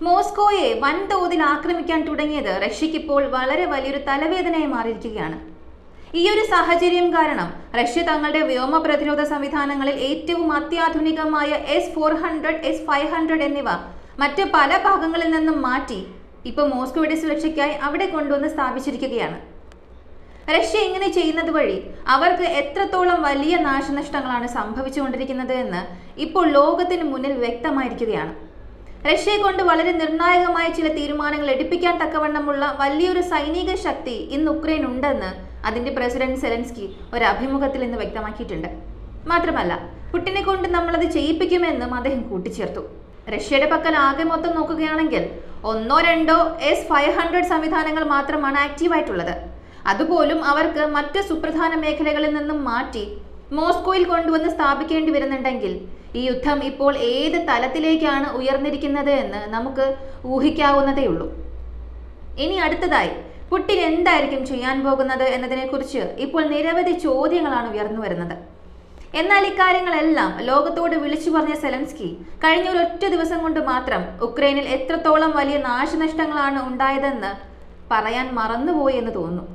മോസ്കോയെ വൻതോതിൽ ആക്രമിക്കാൻ തുടങ്ങിയത് റഷ്യയ്ക്കിപ്പോൾ വളരെ വലിയൊരു തലവേദനയായി മാറിയിരിക്കുകയാണ്. ഈ ഒരു സാഹചര്യം കാരണം റഷ്യ തങ്ങളുടെ വ്യോമ പ്രതിരോധ സംവിധാനങ്ങളിൽ ഏറ്റവും അത്യാധുനികമായ S-400, S-500 എന്നിവ മറ്റ് പല ഭാഗങ്ങളിൽ നിന്നും മാറ്റി ഇപ്പോൾ മോസ്കോയുടെ സുരക്ഷയ്ക്കായി അവിടെ കൊണ്ടുവന്ന് സ്ഥാപിച്ചിരിക്കുകയാണ്. റഷ്യ ഇങ്ങനെ ചെയ്യുന്നത് വഴി അവർക്ക് എത്രത്തോളം വലിയ നാശനഷ്ടങ്ങളാണ് സംഭവിച്ചുകൊണ്ടിരിക്കുന്നത് എന്ന് ഇപ്പോൾ ലോകത്തിന് മുന്നിൽ വ്യക്തമായിരിക്കുകയാണ്. റഷ്യയെ കൊണ്ട് വളരെ നിർണായകമായ ചില തീരുമാനങ്ങൾ എടുപ്പിക്കാൻ തക്കവണ്ണമുള്ള വലിയൊരു സൈനിക ശക്തി ഇന്ന് ഉക്രൈൻ ഉണ്ടെന്ന് അതിന്റെ പ്രസിഡന്റ് സെലൻസ്കി ഒരു അഭിമുഖത്തിൽ ഇന്ന് വ്യക്തമാക്കിയിട്ടുണ്ട്. മാത്രമല്ല, പുടിനെ കൊണ്ട് നമ്മളത് ചെയ്യിപ്പിക്കുമെന്നും അദ്ദേഹം കൂട്ടിച്ചേർത്തു. റഷ്യയുടെ പക്കൽ ആകെ മൊത്തം നോക്കുകയാണെങ്കിൽ 1-2 S-500 സംവിധാനങ്ങൾ മാത്രമാണ് ആക്റ്റീവായിട്ടുള്ളത്. അതുപോലും അവർക്ക് മറ്റ് സുപ്രധാന മേഖലകളിൽ നിന്നും മാറ്റി മോസ്കോയിൽ കൊണ്ടുവന്ന് സ്ഥാപിക്കേണ്ടി വരുന്നുണ്ടെങ്കിൽ ഈ യുദ്ധം ഇപ്പോൾ ഏത് തലത്തിലേക്കാണ് ഉയർന്നിരിക്കുന്നത് എന്ന് നമുക്ക് ഊഹിക്കാവുന്നതേയുള്ളൂ. ഇനി അടുത്തതായി പുടിൻ എന്തായിരിക്കും ചെയ്യാൻ പോകുന്നത് എന്നതിനെക്കുറിച്ച് ഇപ്പോൾ നിരവധി ചോദ്യങ്ങളാണ് ഉയർന്നു വരുന്നത്. എന്നാൽ ഇക്കാര്യങ്ങളെല്ലാം ലോകത്തോട് വിളിച്ചു പറഞ്ഞ സെലൻസ്കി കഴിഞ്ഞ ഒരൊറ്റ ദിവസം കൊണ്ട് മാത്രം ഉക്രൈനിൽ എത്രത്തോളം വലിയ നാശനഷ്ടങ്ങളാണ് ഉണ്ടായതെന്ന് പറയാൻ മറന്നുപോയി എന്ന് തോന്നുന്നു.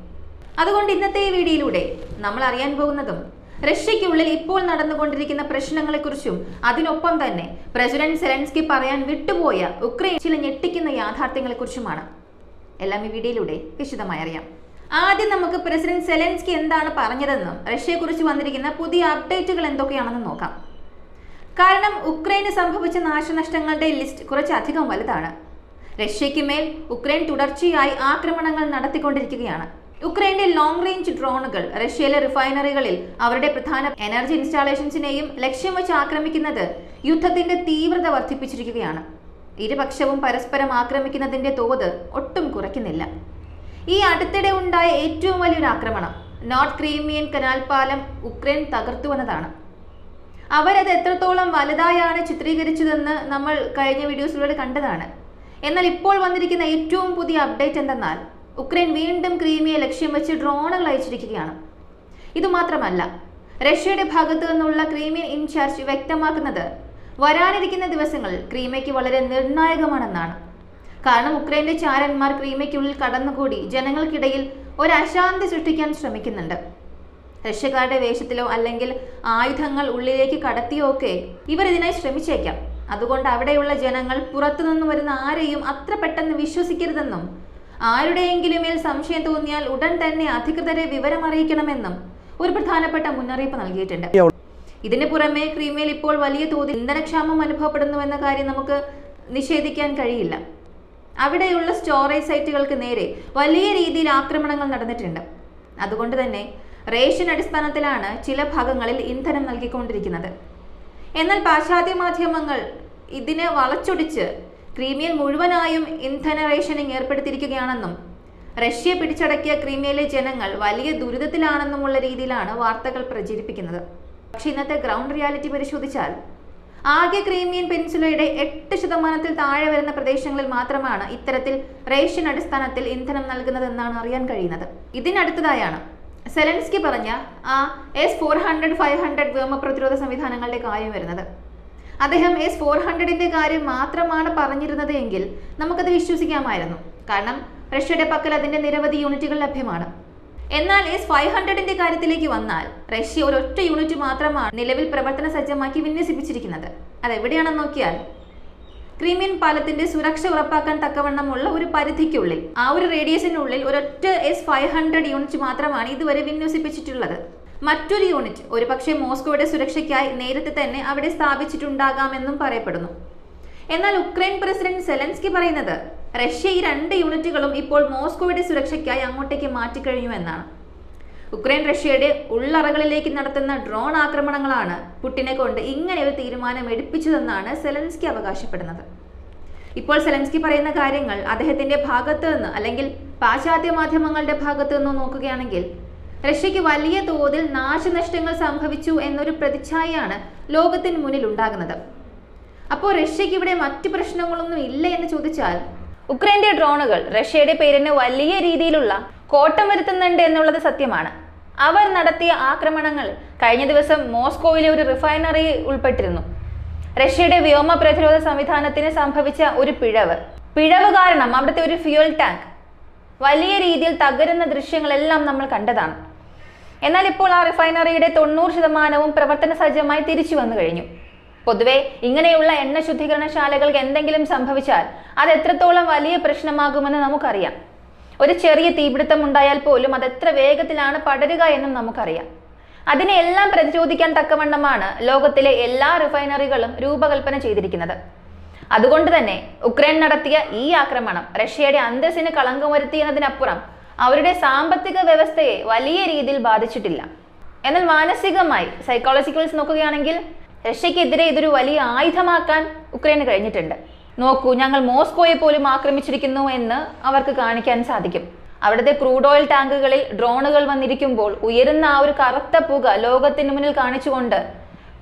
അതുകൊണ്ട് ഇന്നത്തെ ഈ വീഡിയോയിലൂടെ നമ്മൾ അറിയാൻ പോകുന്നതും റഷ്യയ്ക്കുള്ളിൽ ഇപ്പോൾ നടന്നുകൊണ്ടിരിക്കുന്ന പ്രശ്നങ്ങളെക്കുറിച്ചും അതിനൊപ്പം തന്നെ പ്രസിഡന്റ് സെലൻസ്കി പറയാൻ വിട്ടുപോയ ഉക്രൈൻ ചില ഞെട്ടിക്കുന്ന യാഥാർത്ഥ്യങ്ങളെക്കുറിച്ചുമാണ്. എല്ലാം ഈ വീഡിയോയിലൂടെ വിശദമായി അറിയാം. ആദ്യം നമുക്ക് പ്രസിഡന്റ് സെലൻസ്കി എന്താണ് പറഞ്ഞതെന്നും റഷ്യയെക്കുറിച്ച് വന്നിരിക്കുന്ന പുതിയ അപ്ഡേറ്റുകൾ എന്തൊക്കെയാണെന്നും നോക്കാം. കാരണം ഉക്രൈന് സംഭവിച്ച നാശനഷ്ടങ്ങളുടെ ലിസ്റ്റ് കുറച്ചധികം വലുതാണ്. റഷ്യയ്ക്ക് മേൽ ഉക്രൈൻ തുടർച്ചയായി ആക്രമണങ്ങൾ നടത്തിക്കൊണ്ടിരിക്കുകയാണ്. ഉക്രൈന്റെ ലോങ് റേഞ്ച് ഡ്രോണുകൾ റഷ്യയിലെ റിഫൈനറികളിൽ അവരുടെ പ്രധാന എനർജി ഇൻസ്റ്റാളേഷൻസിനെയും ലക്ഷ്യം വെച്ച് ആക്രമിക്കുന്നത് യുദ്ധത്തിന്റെ തീവ്രത വർദ്ധിപ്പിച്ചിരിക്കുകയാണ്. ഇരുപക്ഷവും പരസ്പരം ആക്രമിക്കുന്നതിന്റെ തോത് ഒട്ടും കുറയ്ക്കുന്നില്ല. ഈ അടുത്തിടെ ഉണ്ടായ ഏറ്റവും വലിയൊരു ആക്രമണം നോർത്ത് ക്രീമിയൻ കനാൽ പാലം ഉക്രൈൻ തകർത്തുവെന്നതാണ്. അവരത് എത്രത്തോളം വലുതായാണ് ചിത്രീകരിച്ചതെന്ന് നമ്മൾ കഴിഞ്ഞ വീഡിയോസിലൂടെ കണ്ടതാണ്. എന്നാൽ ഇപ്പോൾ വന്നിരിക്കുന്ന ഏറ്റവും പുതിയ അപ്ഡേറ്റ് എന്തെന്നാൽ ഉക്രൈൻ വീണ്ടും ക്രീമിയെ ലക്ഷ്യം വെച്ച് ഡ്രോണുകൾ അയച്ചിരിക്കുകയാണ്. ഇതുമാത്രമല്ല, റഷ്യയുടെ ഭാഗത്തു നിന്നുള്ള ക്രീമിയൻ ഇൻചാർജ് വ്യക്തമാക്കുന്നത് വരാനിരിക്കുന്ന ദിവസങ്ങൾ ക്രീമിയയ്ക്ക് വളരെ നിർണായകമാണെന്നാണ്. കാരണം ഉക്രൈന്റെ ചാരന്മാർ ക്രീമിയയ്ക്കുള്ളിൽ കടന്നുകൂടി ജനങ്ങൾക്കിടയിൽ ഒരു അശാന്തി സൃഷ്ടിക്കാൻ ശ്രമിക്കുന്നുണ്ട്. റഷ്യക്കാരുടെ വേഷത്തിലോ അല്ലെങ്കിൽ ആയുധങ്ങൾ ഉള്ളിലേക്ക് കടത്തിയോ ഒക്കെ ഇവർ ഇതിനായി ശ്രമിച്ചേക്കാം. അതുകൊണ്ട് അവിടെയുള്ള ജനങ്ങൾ പുറത്തുനിന്ന് വരുന്ന ആരെയും അത്ര പെട്ടെന്ന് വിശ്വസിക്കരുതെന്നും ആരുടെയെങ്കിലും മേൽ സംശയം തോന്നിയാൽ ഉടൻ തന്നെ അധികൃതരെ വിവരം അറിയിക്കണമെന്നും ഒരു പ്രധാനപ്പെട്ട മുന്നറിയിപ്പ് നൽകിയിട്ടുണ്ട്. ഇതിന് പുറമെ ക്രീമിയയിൽ ഇപ്പോൾ വലിയ തോതിൽ ഇന്ധനക്ഷാമം അനുഭവപ്പെടുന്നുവെന്ന കാര്യം നമുക്ക് നിഷേധിക്കാൻ കഴിയില്ല. അവിടെയുള്ള സ്റ്റോറേജ് സൈറ്റുകൾക്ക് നേരെ വലിയ രീതിയിൽ ആക്രമണങ്ങൾ നടന്നിട്ടുണ്ട്. അതുകൊണ്ട് തന്നെ റേഷൻ അടിസ്ഥാനത്തിലാണ് ചില ഭാഗങ്ങളിൽ ഇന്ധനം നൽകിക്കൊണ്ടിരിക്കുന്നത്. എന്നാൽ പാശ്ചാത്യ മാധ്യമങ്ങൾ ഇതിനെ വളച്ചൊടിച്ച് ക്രീമിയയിൽ മുഴുവനായും ഇന്ധന റേഷനിങ് ഏർപ്പെടുത്തിയിരിക്കുകയാണെന്നും റഷ്യ പിടിച്ചടക്കിയ ക്രീമിയയിലെ ജനങ്ങൾ വലിയ ദുരിതത്തിലാണെന്നുമുള്ള രീതിയിലാണ് വാർത്തകൾ പ്രചരിപ്പിക്കുന്നത്. പക്ഷെ ഇന്നത്തെ ഗ്രൗണ്ട് റിയാലിറ്റി പരിശോധിച്ചാൽ ആകെ ക്രീമിയൻ പെനിൻസുലയുടെ 8% താഴെ വരുന്ന പ്രദേശങ്ങളിൽ മാത്രമാണ് ഇത്തരത്തിൽ റേഷൻ അടിസ്ഥാനത്തിൽ ഇന്ധനം നൽകുന്നതെന്നാണ് അറിയാൻ കഴിയുന്നത്. ഇതിനടുത്തതായാണ് സെലൻസ്കി പറഞ്ഞ ആ S-400, 500 വ്യോമ പ്രതിരോധ സംവിധാനങ്ങളുടെ കാര്യം വരുന്നത്. അദ്ദേഹം S-400ന്റെ കാര്യം മാത്രമാണ് പറഞ്ഞിരുന്നത് എങ്കിൽ നമുക്കത് വിശ്വസിക്കാമായിരുന്നു. കാരണം റഷ്യയുടെ പക്കൽ അതിന്റെ നിരവധി യൂണിറ്റുകൾ ലഭ്യമാണ്. എന്നാൽ S-500ന്റെ കാര്യത്തിലേക്ക് വന്നാൽ റഷ്യ ഒരൊറ്റ യൂണിറ്റ് മാത്രമാണ് നിലവിൽ പ്രവർത്തന സജ്ജമാക്കി വിന്യസിപ്പിച്ചിരിക്കുന്നത്. അതെവിടെയാണെന്ന് നോക്കിയാൽ ക്രീമിയൻ പാലത്തിന്റെ സുരക്ഷ ഉറപ്പാക്കാൻ തക്കവണ്ണമുള്ള ഒരു പരിധിക്കുള്ളിൽ, ആ ഒരു റേഡിയസിനുള്ളിൽ ഒരൊറ്റ S-500 യൂണിറ്റ് മാത്രമാണ് ഇതുവരെ വിന്യസിപ്പിച്ചിട്ടുള്ളത്. മറ്റൊരു യൂണിറ്റ് ഒരുപക്ഷെ മോസ്കോയുടെ സുരക്ഷയ്ക്കായി നേരത്തെ തന്നെ അവിടെ സ്ഥാപിച്ചിട്ടുണ്ടാകാമെന്നും പറയപ്പെടുന്നു. എന്നാൽ ഉക്രൈൻ പ്രസിഡന്റ് സെലൻസ്കി പറയുന്നത് റഷ്യ ഈ 2 യൂണിറ്റുകളും ഇപ്പോൾ മോസ്കോയുടെ സുരക്ഷയ്ക്കായി അങ്ങോട്ടേക്ക് മാറ്റിക്കഴിഞ്ഞു എന്നാണ്. ഉക്രൈൻ റഷ്യയുടെ ഉള്ളറകളിലേക്ക് നടത്തുന്ന ഡ്രോൺ ആക്രമണങ്ങളാണ് പുടിനെ കൊണ്ട് ഇങ്ങനെ ഒരു തീരുമാനം എടുപ്പിച്ചതെന്നാണ് സെലൻസ്കി അവകാശപ്പെടുന്നത്. ഇപ്പോൾ സെലൻസ്കി പറയുന്ന കാര്യങ്ങൾ അദ്ദേഹത്തിന്റെ ഭാഗത്ത് നിന്ന് അല്ലെങ്കിൽ പാശ്ചാത്യ മാധ്യമങ്ങളുടെ ഭാഗത്ത് നിന്ന് നോക്കുകയാണെങ്കിൽ റഷ്യയ്ക്ക് വലിയ തോതിൽ നാശനഷ്ടങ്ങൾ സംഭവിച്ചു എന്നൊരു പ്രതിച്ഛായയാണ് ലോകത്തിന് മുന്നിൽ ഉണ്ടാകുന്നത്. അപ്പോൾ റഷ്യയ്ക്ക് ഇവിടെ മറ്റു പ്രശ്നങ്ങളൊന്നും ഇല്ല എന്ന് ചോദിച്ചാൽ ഉക്രൈന്റെ ഡ്രോണുകൾ റഷ്യയുടെ പേരിന് വലിയ രീതിയിലുള്ള കോട്ടം വരുത്തുന്നുണ്ട് എന്നുള്ളത് സത്യമാണ്. അവർ നടത്തിയ ആക്രമണങ്ങൾ കഴിഞ്ഞ ദിവസം മോസ്കോയിലെ ഒരു റിഫൈനറി ഉൾപ്പെട്ടിരുന്നു. റഷ്യയുടെ വ്യോമ പ്രതിരോധ സംവിധാനത്തിന് സംഭവിച്ച ഒരു പിഴവ് കാരണം അവിടുത്തെ ഒരു ഫ്യൂൽ ടാങ്ക് വലിയ രീതിയിൽ തകരുന്ന ദൃശ്യങ്ങളെല്ലാം നമ്മൾ കണ്ടതാണ്. എന്നാൽ ഇപ്പോൾ ആ റിഫൈനറിയുടെ 90% പ്രവർത്തന സജ്ജമായി തിരിച്ചു വന്നു കഴിഞ്ഞു. പൊതുവെ ഇങ്ങനെയുള്ള എണ്ണ ശുദ്ധീകരണശാലകൾക്ക് എന്തെങ്കിലും സംഭവിച്ചാൽ അത് എത്രത്തോളം വലിയ പ്രശ്നമാകുമെന്ന് നമുക്കറിയാം. ഒരു ചെറിയ തീപിടുത്തം ഉണ്ടായാൽ പോലും അത് എത്ര വേഗത്തിലാണ് പടരുക എന്നും നമുക്കറിയാം. അതിനെ എല്ലാം പ്രതിരോധിക്കാൻ തക്കവണ്ണമാണ് ലോകത്തിലെ എല്ലാ റിഫൈനറികളും രൂപകൽപ്പന ചെയ്തിരിക്കുന്നത്. അതുകൊണ്ട് തന്നെ ഉക്രൈൻ നടത്തിയ ഈ ആക്രമണം റഷ്യയുടെ അന്തസ്സിന് കളങ്കം വരുത്തി എന്നതിനപ്പുറം അവരുടെ സാമ്പത്തിക വ്യവസ്ഥയെ വലിയ രീതിയിൽ ബാധിച്ചിട്ടില്ല. എന്നാൽ മാനസികമായി സൈക്കോളജിക്കൽസ് നോക്കുകയാണെങ്കിൽ റഷ്യക്കെതിരെ ഇതൊരു വലിയ ആയുധമാക്കാൻ ഉക്രൈന് കഴിഞ്ഞിട്ടുണ്ട്. നോക്കൂ, ഞങ്ങൾ മോസ്കോയെ പോലും ആക്രമിച്ചിരിക്കുന്നു എന്ന് അവർക്ക് കാണിക്കാൻ സാധിക്കും. അവിടുത്തെ ക്രൂഡ് ഓയിൽ ടാങ്കുകളിൽ ഡ്രോണുകൾ വന്നിരിക്കുമ്പോൾ ഉയരുന്ന ആ ഒരു കറുത്ത പുക ലോകത്തിന് മുന്നിൽ കാണിച്ചുകൊണ്ട്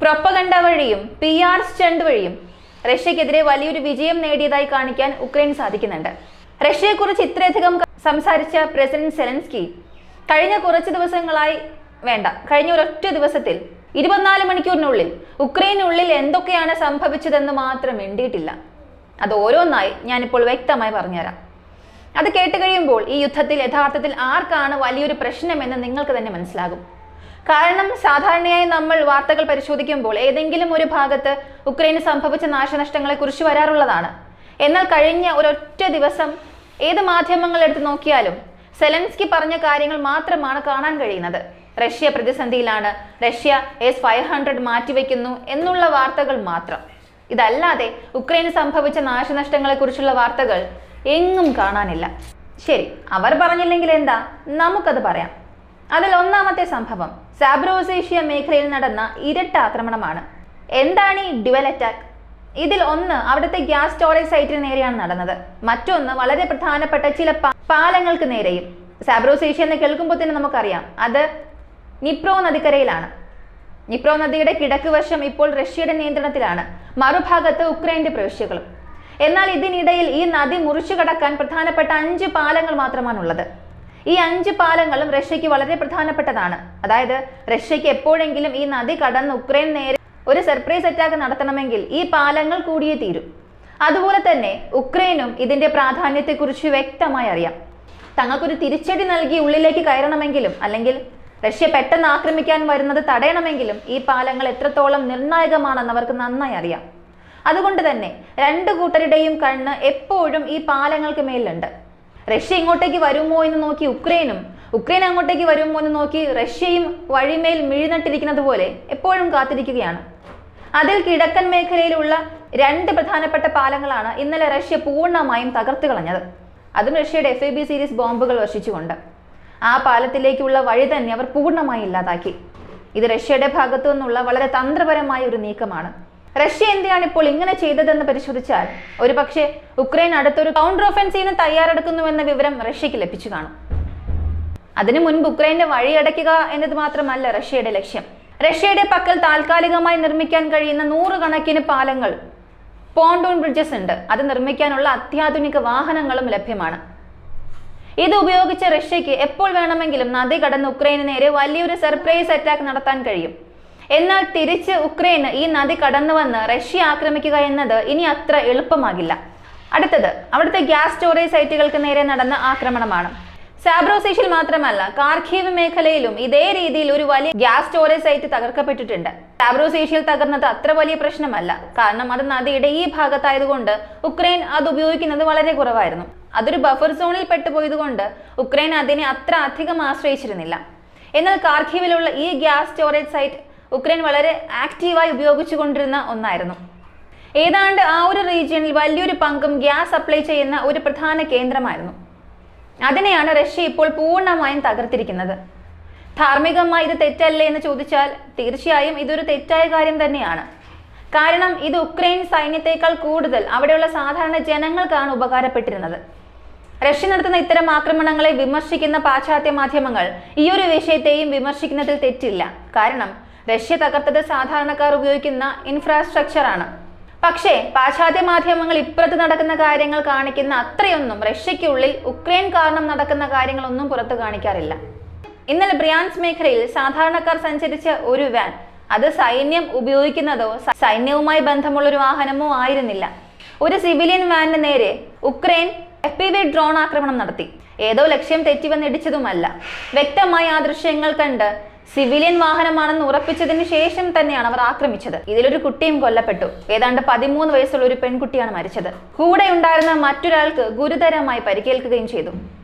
പ്രൊപ്പഗണ്ട വഴിയും PR സ്റ്റണ്ട് വഴിയും റഷ്യക്കെതിരെ വലിയൊരു വിജയം നേടിയതായി കാണിക്കാൻ ഉക്രൈൻ സാധിക്കുന്നുണ്ട്. റഷ്യയെക്കുറിച്ച് ഇത്രയധികം സംസാരിച്ച പ്രസിഡന്റ് സെലൻസ്കി കഴിഞ്ഞ ഒരൊറ്റ ദിവസത്തിൽ 24 മണിക്കൂറിനുള്ളിൽ ഉക്രൈനുള്ളിൽ എന്തൊക്കെയാണ് സംഭവിച്ചതെന്ന് മാത്രം മിണ്ടിയിട്ടില്ല. അത് ഓരോന്നായി ഞാനിപ്പോൾ വ്യക്തമായി പറഞ്ഞുതരാം. അത് കേട്ട് കഴിയുമ്പോൾ ഈ യുദ്ധത്തിൽ യഥാർത്ഥത്തിൽ ആർക്കാണ് വലിയൊരു പ്രശ്നമെന്ന് നിങ്ങൾക്ക് തന്നെ മനസ്സിലാകും. കാരണം സാധാരണയായി നമ്മൾ വാർത്തകൾ പരിശോധിക്കുമ്പോൾ ഏതെങ്കിലും ഒരു ഭാഗത്ത് ഉക്രൈന് സംഭവിച്ച നാശനഷ്ടങ്ങളെ കുറിച്ച് വരാറുള്ളതാണ്. എന്നാൽ കഴിഞ്ഞ ഒരൊറ്റ ദിവസം ഏത് മാധ്യമങ്ങൾ എടുത്ത് നോക്കിയാലും സെലൻസ്കി പറഞ്ഞ കാര്യങ്ങൾ മാത്രമാണ് കാണാൻ കഴിയുന്നത്. റഷ്യ പ്രതിസന്ധിയിലാണ്, റഷ്യ S-500 മാറ്റിവെക്കുന്നു എന്നുള്ള വാർത്തകൾ മാത്രം. ഇതല്ലാതെ ഉക്രൈന് സംഭവിച്ച നാശനഷ്ടങ്ങളെ കുറിച്ചുള്ള വാർത്തകൾ എങ്ങും കാണാനില്ല. ശരി, അവർ പറഞ്ഞില്ലെങ്കിൽ എന്താ, നമുക്കത് പറയാം. അതിൽ ഒന്നാമത്തെ സംഭവം സാബ്രോസേഷ്യ മേഖലയിൽ നടന്ന ഇരട്ട ആക്രമണമാണ്. എന്താണ് ഈ ഡ്യുവൽ അറ്റാക്ക്? ഇതിൽ ഒന്ന് അവിടുത്തെ ഗ്യാസ് സ്റ്റോറേജ് സൈറ്റിന് നേരെയാണ് നടന്നത്. മറ്റൊന്ന് വളരെ പ്രധാനപ്പെട്ട ചില പാലങ്ങൾക്ക് നേരെയും. സാബ്രോസേഷ്യ എന്ന് കേൾക്കുമ്പോൾ തന്നെ നമുക്കറിയാം അത് നിപ്രോ നദിക്കരയിലാണ്. നിപ്രോ നദിയുടെ കിഴക്ക് വശം ഇപ്പോൾ റഷ്യയുടെ നിയന്ത്രണത്തിലാണ്, മറുഭാഗത്ത് ഉക്രൈന്റെ പ്രവിശ്യകളും. എന്നാൽ ഇതിനിടയിൽ ഈ നദി മുറിച്ചു കടക്കാൻ പ്രധാനപ്പെട്ട 5 പാലങ്ങൾ മാത്രമാണുള്ളത്. ഈ 5 പാലങ്ങളും റഷ്യക്ക് വളരെ പ്രധാനപ്പെട്ടതാണ്. അതായത് റഷ്യക്ക് എപ്പോഴെങ്കിലും ഈ നദി കടന്ന് ഉക്രൈൻ നേരെ ഒരു സർപ്രൈസ് അറ്റാക്ക് നടത്തണമെങ്കിൽ ഈ പാലങ്ങൾ കൂടിയേ തീരും. അതുപോലെ തന്നെ ഉക്രൈനും ഇതിന്റെ പ്രാധാന്യത്തെക്കുറിച്ച് വ്യക്തമായി അറിയാം. തങ്ങൾക്കൊരു തിരിച്ചടി നൽകി ഉള്ളിലേക്ക് കയറണമെങ്കിലും അല്ലെങ്കിൽ റഷ്യ പെട്ടെന്ന് ആക്രമിക്കാൻ വരുന്നത് തടയണമെങ്കിലും ഈ പാലങ്ങൾ എത്രത്തോളം നിർണായകമാണെന്ന് അവർക്ക് നന്നായി അറിയാം. അതുകൊണ്ട് തന്നെ 2 കൂട്ടരുടെയും കണ്ണ് എപ്പോഴും ഈ പാലങ്ങൾക്ക് മേലുണ്ട്. റഷ്യ ഇങ്ങോട്ടേക്ക് വരുമോ എന്ന് നോക്കി ഉക്രൈനും, ഉക്രൈൻ അങ്ങോട്ടേക്ക് വരുമോ എന്ന് നോക്കി റഷ്യയും വഴിമേൽ മിഴിനട്ടിരിക്കുന്നത് പോലെ എപ്പോഴും കാത്തിരിക്കുകയാണ്. അതിൽ കിഴക്കൻ മേഖലയിലുള്ള 2 പ്രധാനപ്പെട്ട പാലങ്ങളാണ് ഇന്നലെ റഷ്യ പൂർണ്ണമായും തകർത്ത് കളഞ്ഞത്. അതും റഷ്യയുടെ FAB സീരീസ് ബോംബുകൾ വർഷിച്ചുകൊണ്ട്. ആ പാലത്തിലേക്കുള്ള വഴി തന്നെ അവർ പൂർണ്ണമായി ഇല്ലാതാക്കി. ഇത് റഷ്യയുടെ ഭാഗത്തു നിന്നുള്ള വളരെ തന്ത്രപരമായ ഒരു നീക്കമാണ്. റഷ്യ എന്തിനാണ് ഇപ്പോൾ ഇങ്ങനെ ചെയ്തതെന്ന് പരിശോധിച്ചാൽ ഒരുപക്ഷെ ഉക്രൈൻ അടുത്തൊരു കൗണ്ടർ ഒഫൻസീവിന് തയ്യാറെടുക്കുന്നുവെന്ന വിവരം റഷ്യക്ക് ലഭിച്ചു കാണും. അതിനു മുൻപ് ഉക്രൈന്റെ വഴിയടയ്ക്കുക എന്നത് മാത്രമല്ല റഷ്യയുടെ ലക്ഷ്യം. റഷ്യയുടെ പക്കൽ താൽക്കാലികമായി നിർമ്മിക്കാൻ കഴിയുന്ന 100 കണക്കിന് പാലങ്ങൾ, പോണ്ടൂൺ ബ്രിഡ്ജസ് ഉണ്ട്. അത് നിർമ്മിക്കാനുള്ള അത്യാധുനിക വാഹനങ്ങളും ലഭ്യമാണ്. ഇത് ഉപയോഗിച്ച് റഷ്യക്ക് എപ്പോൾ വേണമെങ്കിലും നദി കടന്ന് ഉക്രൈന് നേരെ വലിയൊരു സർപ്രൈസ് അറ്റാക്ക് നടത്താൻ കഴിയും. എന്നാൽ തിരിച്ച് ഉക്രൈന് ഈ നദി കടന്നു വന്ന് റഷ്യ ആക്രമിക്കുക എന്നത് ഇനി അത്ര എളുപ്പമാകില്ല. അടുത്തത് അവിടുത്തെ ഗ്യാസ് സ്റ്റോറേജ് സൈറ്റുകൾക്ക് നേരെ നടന്ന ആക്രമണമാണ്. സാബ്രോസേഷ്യയിൽ മാത്രമല്ല കാർഖീവ് മേഖലയിലും ഇതേ രീതിയിൽ ഒരു വലിയ ഗ്യാസ് സ്റ്റോറേജ് സൈറ്റ് തകർക്കപ്പെട്ടിട്ടുണ്ട്. സാബ്രോസേഷ്യയിൽ തകർന്നത് അത്ര വലിയ പ്രശ്നമല്ല, കാരണം അത് നദിയുടെ ഈ ഭാഗത്തായതുകൊണ്ട് ഉക്രൈൻ അത് ഉപയോഗിക്കുന്നത് വളരെ കുറവായിരുന്നു. അതൊരു ബഫർ സോണിൽ പെട്ടുപോയതുകൊണ്ട് ഉക്രൈൻ അതിനെ അത്ര അധികം ആശ്രയിച്ചിരുന്നില്ല. എന്നാൽ കാർഖീവിലുള്ള ഈ ഗ്യാസ് സ്റ്റോറേജ് സൈറ്റ് ഉക്രൈൻ വളരെ ആക്റ്റീവായി ഉപയോഗിച്ചുകൊണ്ടിരുന്ന ഒന്നായിരുന്നു. ഏതാണ്ട് ആ ഒരു റീജിയനിൽ വലിയൊരു പങ്കും ഗ്യാസ് സപ്ലൈ ചെയ്യുന്ന ഒരു പ്രധാന കേന്ദ്രമായിരുന്നു. അതിനെയാണ് റഷ്യ ഇപ്പോൾ പൂർണ്ണമായും തകർത്തിരിക്കുന്നത്. ധാർമ്മികമായി ഇത് തെറ്റല്ലേ എന്ന് ചോദിച്ചാൽ തീർച്ചയായും ഇതൊരു തെറ്റായ കാര്യം തന്നെയാണ്. കാരണം ഇത് ഉക്രൈൻ സൈന്യത്തെക്കാൾ കൂടുതൽ അവിടെയുള്ള സാധാരണ ജനങ്ങൾക്കാണ് ഉപകാരപ്പെട്ടിരുന്നത്. റഷ്യ നടത്തുന്ന ഇത്തരം ആക്രമണങ്ങളെ വിമർശിക്കുന്ന പാശ്ചാത്യ മാധ്യമങ്ങൾ ഈ ഒരു വിഷയത്തെയും വിമർശിക്കുന്നതിൽ തെറ്റില്ല. കാരണം റഷ്യ തകർത്തത് സാധാരണക്കാർ ഉപയോഗിക്കുന്ന ഇൻഫ്രാസ്ട്രക്ചറാണ്. പക്ഷേ പാശ്ചാത്യ മാധ്യമങ്ങൾ ഇപ്പുറത്ത് നടക്കുന്ന കാര്യങ്ങൾ കാണിക്കുന്ന അത്രയൊന്നും റഷ്യയ്ക്കുള്ളിൽ ഉക്രൈൻ കാരണം നടക്കുന്ന കാര്യങ്ങളൊന്നും പുറത്തു കാണിക്കാറില്ല. ഇന്നലെ ബ്രിയാൻസ് മേഖലയിൽ സാധാരണക്കാർ സഞ്ചരിച്ച ഒരു വാൻ അത് സൈന്യം ഉപയോഗിക്കുന്നതോ സൈന്യവുമായി ബന്ധമുള്ളൊരു വാഹനമോ ആയിരുന്നില്ല. ഒരു സിവിലിയൻ വാനിന് നേരെ ഉക്രൈൻ FPV ഡ്രോൺ ആക്രമണം നടത്തി. ഏതോ ലക്ഷ്യം തെറ്റിവന്ന് ഇടിച്ചതുമല്ല. വ്യക്തമായി ആ ദൃശ്യങ്ങൾ കണ്ട് സിവിലിയൻ വാഹനമാണെന്ന് ഉറപ്പിച്ചതിന് ശേഷം തന്നെയാണ് അവർ ആക്രമിച്ചത്. ഇതിലൊരു കുട്ടിയും കൊല്ലപ്പെട്ടു. ഏതാണ്ട് 13 വയസ്സുള്ള ഒരു പെൺകുട്ടിയാണ് മരിച്ചത്. കൂടെ ഉണ്ടായിരുന്ന മറ്റൊരാൾക്ക് ഗുരുതരമായി പരിക്കേൽക്കുകയും ചെയ്തു.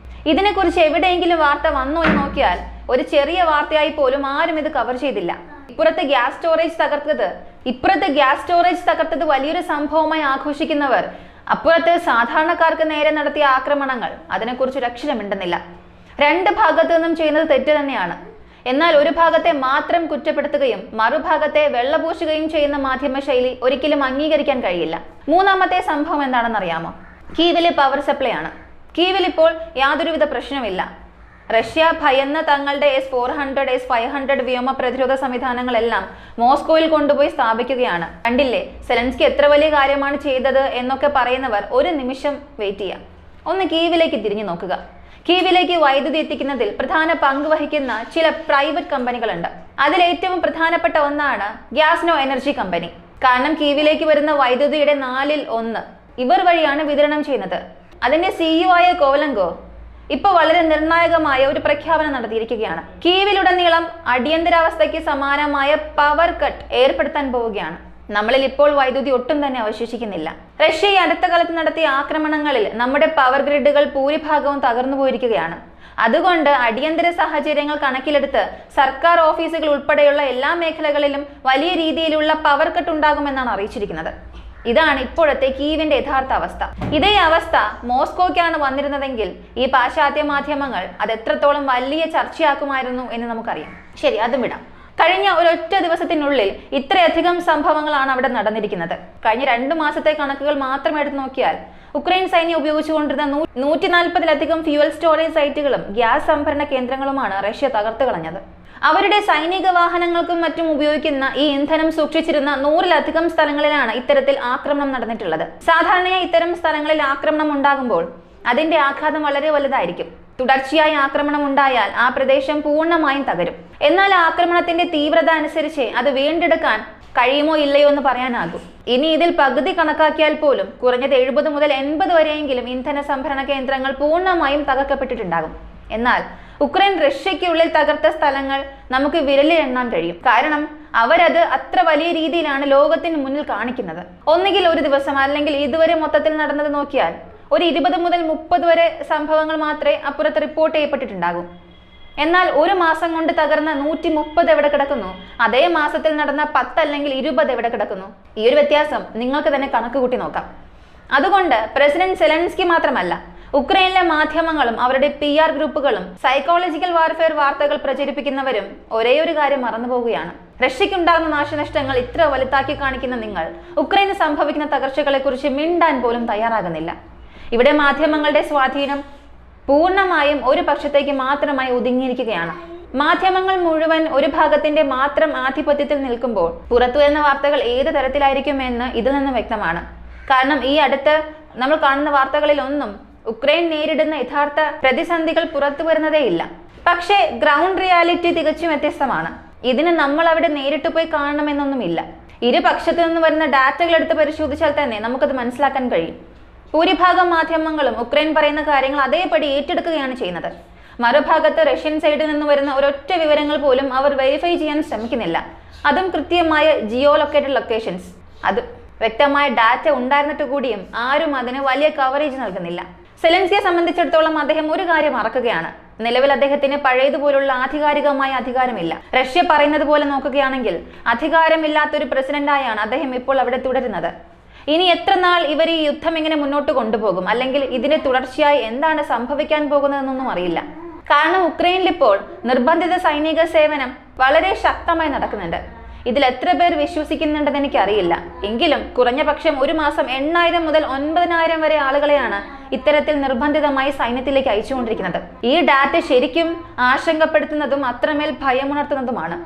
ഇതിനെക്കുറിച്ച് എവിടെയെങ്കിലും വാർത്ത വന്നോ എന്ന് നോക്കിയാൽ ഒരു ചെറിയ വാർത്തയായി പോലും ആരും ഇത് കവർ ചെയ്തില്ല. ഇപ്പുറത്ത് ഗ്യാസ് സ്റ്റോറേജ് തകർത്തത് വലിയൊരു സംഭവമായി ആഘോഷിക്കുന്നവർ, അപ്പുറത്ത് സാധാരണക്കാർക്ക് നേരെ നടത്തിയ ആക്രമണങ്ങൾ, അതിനെക്കുറിച്ച് ഒരു അക്ഷരമിണ്ടെന്നില്ല. രണ്ട് ഭാഗത്തു നിന്നും ചെയ്യുന്നത് തെറ്റ് തന്നെയാണ്. എന്നാൽ ഒരു ഭാഗത്തെ മാത്രം കുറ്റപ്പെടുത്തുകയും മറുഭാഗത്തെ വെള്ളപൂശുകയും ചെയ്യുന്ന മാധ്യമ ശൈലി ഒരിക്കലും അംഗീകരിക്കാൻ കഴിയില്ല. മൂന്നാമത്തെ സംഭവം എന്താണെന്ന് അറിയാമോ? കീവിലെ പവർ സപ്ലൈ ആണ്. കീവിൽ ഇപ്പോൾ യാതൊരുവിധ പ്രശ്നമില്ല. റഷ്യ ഭയന്ന് തങ്ങളുടെ S-400, S-500 വ്യോമ പ്രതിരോധ സംവിധാനങ്ങളെല്ലാം മോസ്കോയിൽ കൊണ്ടുപോയി സ്ഥാപിക്കുകയാണ്. കണ്ടില്ലേ, സെലൻസ്കി എത്ര വലിയ കാര്യമാണ് ചെയ്തത് എന്നൊക്കെ പറയുന്നവർ ഒരു നിമിഷം വെയിറ്റ് ചെയ്യാം. ഒന്ന് കീവിലേക്ക് തിരിഞ്ഞു നോക്കുക. കീവിലേക്ക് വൈദ്യുതി എത്തിക്കുന്നതിൽ പ്രധാന പങ്ക് വഹിക്കുന്ന ചില പ്രൈവറ്റ് കമ്പനികളുണ്ട്. അതിൽ ഏറ്റവും പ്രധാനപ്പെട്ട ഒന്നാണ് ഗ്യാസ്നോ എനർജി കമ്പനി. കാരണം കീവിലേക്ക് വരുന്ന വൈദ്യുതിയുടെ 1/4 ഇവർ വഴിയാണ് വിതരണം ചെയ്യുന്നത്. അതിന്റെ CEO ആയ കോവലങ്കോ ഇപ്പോൾ വളരെ നിർണായകമായ ഒരു പ്രഖ്യാപനം നടത്തിയിരിക്കുകയാണ്. കീവിലുടനീളം അടിയന്തരാവസ്ഥയ്ക്ക് സമാനമായ പവർ കട്ട് ഏർപ്പെടുത്താൻ പോവുകയാണ്. നമ്മളിൽ ഇപ്പോൾ വൈദ്യുതി ഒട്ടും തന്നെ അവശേഷിക്കുന്നില്ല. റഷ്യ ഈ അടുത്ത കാലത്ത് നടത്തിയ ആക്രമണങ്ങളിൽ നമ്മുടെ പവർ ഗ്രിഡുകൾ ഭൂരിഭാഗവും തകർന്നു പോയിരിക്കുകയാണ്. അതുകൊണ്ട് അടിയന്തര സാഹചര്യങ്ങൾ കണക്കിലെടുത്ത് സർക്കാർ ഓഫീസുകൾ ഉൾപ്പെടെയുള്ള എല്ലാ മേഖലകളിലും വലിയ രീതിയിലുള്ള പവർ കട്ട് ഉണ്ടാകുമെന്നാണ് അറിയിച്ചിരിക്കുന്നത്. ഇതാണ് ഇപ്പോഴത്തെ കീവിന്റെ യഥാർത്ഥ അവസ്ഥ. ഇതേ അവസ്ഥ മോസ്കോയ്ക്കാണ് വന്നിരുന്നതെങ്കിൽ ഈ പാശ്ചാത്യ മാധ്യമങ്ങൾ അത് എത്രത്തോളം വലിയ ചർച്ചയാക്കുമായിരുന്നു എന്ന് നമുക്കറിയാം. ശരി, അതും വിടാം. കഴിഞ്ഞ ഒരൊറ്റ ദിവസത്തിനുള്ളിൽ ഇത്രയധികം സംഭവങ്ങളാണ് അവിടെ നടന്നിരിക്കുന്നത്. കഴിഞ്ഞ 2 മാസത്തെ കണക്കുകൾ മാത്രം എടുത്തു നോക്കിയാൽ ഉക്രൈൻ സൈന്യം ഉപയോഗിച്ചുകൊണ്ടിരുന്ന 140-ലധികം ഫ്യൂവൽ സ്റ്റോറേജ് സൈറ്റുകളും ഗ്യാസ് സംഭരണ കേന്ദ്രങ്ങളുമാണ് റഷ്യ തകർത്ത് കളഞ്ഞത്. അവരുടെ സൈനിക വാഹനങ്ങൾക്കും മറ്റും ഉപയോഗിക്കുന്ന ഈ ഇന്ധനം സൂക്ഷിച്ചിരുന്ന 100-ലധികം സ്ഥലങ്ങളിലാണ് ഇത്തരത്തിൽ ആക്രമണം നടന്നിട്ടുള്ളത്. സാധാരണയായി ഇത്തരം സ്ഥലങ്ങളിൽ ആക്രമണം ഉണ്ടാകുമ്പോൾ അതിന്റെ ആഘാതം വളരെ വലുതായിരിക്കും. തുടർച്ചയായി ആക്രമണം ഉണ്ടായാൽ ആ പ്രദേശം പൂർണ്ണമായും തകരും. എന്നാൽ ആക്രമണത്തിന്റെ തീവ്രത അനുസരിച്ച് അത് വീണ്ടെടുക്കാൻ കഴിയുമോ ഇല്ലയോ എന്ന് പറയാനാകും. ഇനി ഇതിൽ പകുതി കണക്കാക്കിയാൽ പോലും കുറഞ്ഞത് 70 മുതൽ 80 വരെയെങ്കിലും ഇന്ധന സംഭരണ കേന്ദ്രങ്ങൾ പൂർണ്ണമായും തകർക്കപ്പെട്ടിട്ടുണ്ടാകും. എന്നാൽ ഉക്രൈൻ റഷ്യയ്ക്കുള്ളിൽ തകർത്ത സ്ഥലങ്ങൾ നമുക്ക് വിരലിൽ എണ്ണാൻ കഴിയും. കാരണം അവരത് അത്ര വലിയ രീതിയിലാണ് ലോകത്തിന് മുന്നിൽ കാണിക്കുന്നത്. ഒന്നുകിൽ ഒരു ദിവസം, അല്ലെങ്കിൽ ഇതുവരെ മൊത്തത്തിൽ നടന്നത് നോക്കിയാൽ ഒരു 20 മുതൽ 30 വരെ സംഭവങ്ങൾ മാത്രമേ അപ്പുറത്ത് റിപ്പോർട്ട് ചെയ്യപ്പെട്ടിട്ടുണ്ടാകൂ. എന്നാൽ ഒരു മാസം കൊണ്ട് തകർന്ന 130 എവിടെ കിടക്കുന്നു? അതേ മാസത്തിൽ നടന്ന 10 അല്ലെങ്കിൽ 20 എവിടെ കിടക്കുന്നു? ഈ ഒരു വ്യത്യാസം നിങ്ങൾക്ക് തന്നെ കണക്ക് കൂട്ടി നോക്കാം. അതുകൊണ്ട് പ്രസിഡന്റ് സെലൻസ്കി മാത്രമല്ല, ഉക്രൈനിലെ മാധ്യമങ്ങളും അവരുടെ PR ഗ്രൂപ്പുകളും സൈക്കോളജിക്കൽ വാർഫെയർ വാർത്തകൾ പ്രചരിപ്പിക്കുന്നവരും ഒരേ ഒരു കാര്യം മറന്നുപോകുകയാണ്. റഷ്യയ്ക്കുണ്ടാകുന്ന നാശനഷ്ടങ്ങൾ ഇത്ര വലുതാക്കി കാണിക്കുന്ന നിങ്ങൾ ഉക്രൈന് സംഭവിക്കുന്ന തകർച്ചകളെ കുറിച്ച് മിണ്ടാൻ പോലും തയ്യാറാകുന്നില്ല. ഇവിടെ മാധ്യമങ്ങളുടെ സ്വാധീനം പൂർണ്ണമായും ഒരു പക്ഷത്തേക്ക് മാത്രമായി ഒതുങ്ങിയിരിക്കുകയാണ്. മാധ്യമങ്ങൾ മുഴുവൻ ഒരു ഭാഗത്തിന്റെ മാത്രം ആധിപത്യത്തിൽ നിൽക്കുമ്പോൾ പുറത്തു വരുന്ന വാർത്തകൾ ഏത് തരത്തിലായിരിക്കുമെന്ന് ഇതിൽ നിന്ന് വ്യക്തമാണ്. കാരണം ഈ അടുത്ത് നമ്മൾ കാണുന്ന വാർത്തകളിൽ ഒന്നും ഉക്രൈൻ നേരിടുന്ന യഥാർത്ഥ പ്രതിസന്ധികൾ പുറത്തു വരുന്നതേയില്ല. പക്ഷേ ഗ്രൗണ്ട് റിയാലിറ്റി തികച്ചും വ്യത്യസ്തമാണ്. ഇതിന് നമ്മൾ അവിടെ നേരിട്ട് പോയി കാണണമെന്നൊന്നുമില്ല. ഇരുപക്ഷത്തു നിന്ന് വരുന്ന ഡാറ്റകൾ എടുത്ത് പരിശോധിച്ചാൽ തന്നെ നമുക്കത് മനസ്സിലാക്കാൻ കഴിയും. ഭൂരിഭാഗം മാധ്യമങ്ങളും ഉക്രൈൻ പറയുന്ന കാര്യങ്ങൾ അതേപടി ഏറ്റെടുക്കുകയാണ് ചെയ്യുന്നത്. മറുഭാഗത്ത് റഷ്യൻ സൈഡിൽ നിന്ന് വരുന്ന ഒരൊറ്റ വിവരങ്ങൾ പോലും അവർ വെരിഫൈ ചെയ്യാൻ ശ്രമിക്കുന്നില്ല. അതും കൃത്യമായ ജിയോ ലൊക്കേറ്റഡ് ലൊക്കേഷൻസ്, അത് വ്യക്തമായ ഡാറ്റ ഉണ്ടായിരുന്നിട്ട് കൂടിയും ആരും അതിന് വലിയ കവറേജ് നൽകുന്നില്ല. സെലൻസ്കിയെ സംബന്ധിച്ചിടത്തോളം അദ്ദേഹം ഒരു കാര്യം മറക്കുകയാണ്. നിലവിൽ അദ്ദേഹത്തിന് പഴയതുപോലുള്ള ആധികാരികമായ അധികാരമില്ല. റഷ്യ പറയുന്നത് പോലെ നോക്കുകയാണെങ്കിൽ അധികാരമില്ലാത്തൊരു പ്രസിഡന്റായാണ് അദ്ദേഹം ഇപ്പോൾ അവിടെ തുടരുന്നത്. ഇനി എത്ര നാൾ ഇവർ ഈ യുദ്ധം എങ്ങനെ മുന്നോട്ട് കൊണ്ടുപോകും, അല്ലെങ്കിൽ ഇതിന്റെ തുടർച്ചയായി എന്താണ് സംഭവിക്കാൻ പോകുന്നതെന്നൊന്നും അറിയില്ല. കാരണം ഉക്രൈനിൽ ഇപ്പോൾ നിർബന്ധിത സൈനിക സേവനം വളരെ ശക്തമായി നടക്കുന്നുണ്ട്. ഇതിൽ എത്ര പേർ വിശ്വസിക്കുന്നുണ്ടെന്ന് എനിക്കറിയില്ല. എങ്കിലും കുറഞ്ഞ പക്ഷം ഒരു മാസം 8,000 മുതൽ 9,000 വരെ ആളുകളെയാണ് ഇത്തരത്തിൽ നിർബന്ധിതമായി സൈന്യത്തിലേക്ക് അയച്ചുകൊണ്ടിരിക്കുന്നത്. ഈ ഡാറ്റ ശരിക്കും ആശങ്കപ്പെടുത്തുന്നതും അത്രമേൽ ഭയമുണർത്തുന്നതുമാണ്.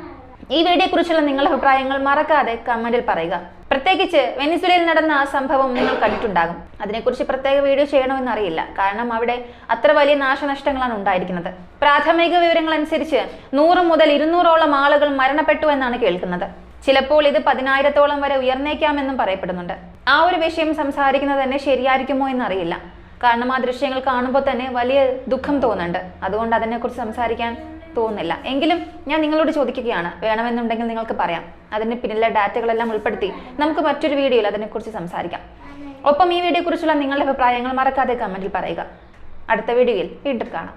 ഈ വീഡിയോയെക്കുറിച്ചുള്ള നിങ്ങളുടെ അഭിപ്രായങ്ങൾ മറക്കാതെ കമന്റിൽ പറയുക. പ്രത്യേകിച്ച് വെനിസ്വേലയിൽ നടന്ന ആ സംഭവം നിങ്ങൾ കണ്ടിട്ടുണ്ടാകും. അതിനെക്കുറിച്ച് പ്രത്യേക വീഡിയോ ചെയ്യണമെന്നറിയില്ല. കാരണം അവിടെ അത്ര വലിയ നാശനഷ്ടങ്ങളാണ് ഉണ്ടായിരിക്കുന്നത്. പ്രാഥമിക വിവരങ്ങൾ അനുസരിച്ച് 100 മുതൽ 200ഓളം ആളുകൾ മരണപ്പെട്ടു എന്നാണ് കേൾക്കുന്നത്. ചിലപ്പോൾ ഇത് 10,000-ഓളം വരെ ഉയർന്നേക്കാമെന്നും പറയപ്പെടുന്നുണ്ട്. ആ ഒരു വിഷയം സംസാരിക്കുന്നത് തന്നെ ശരിയായിരിക്കുമോ എന്നറിയില്ല. കാരണം ആ ദൃശ്യങ്ങൾ കാണുമ്പോൾ തന്നെ വലിയ ദുഃഖം തോന്നുന്നുണ്ട്. അതുകൊണ്ട് അതിനെക്കുറിച്ച് സംസാരിക്കാൻ തോന്നുന്നില്ല. എങ്കിലും ഞാൻ നിങ്ങളോട് ചോദിക്കുകയാണ്, വേണമെന്നുണ്ടെങ്കിൽ നിങ്ങൾക്ക് പറയാം. അതിന് പിന്നിലെ ഡാറ്റകളെല്ലാം ഉൾപ്പെടുത്തി നമുക്ക് മറ്റൊരു വീഡിയോയിൽ അതിനെക്കുറിച്ച് സംസാരിക്കാം. ഒപ്പം ഈ വീഡിയോയെക്കുറിച്ചുള്ള നിങ്ങളുടെ അഭിപ്രായങ്ങൾ മറക്കാതെ കമന്റിൽ പറയുക. അടുത്ത വീഡിയോയിൽ വീണ്ടും കാണാം.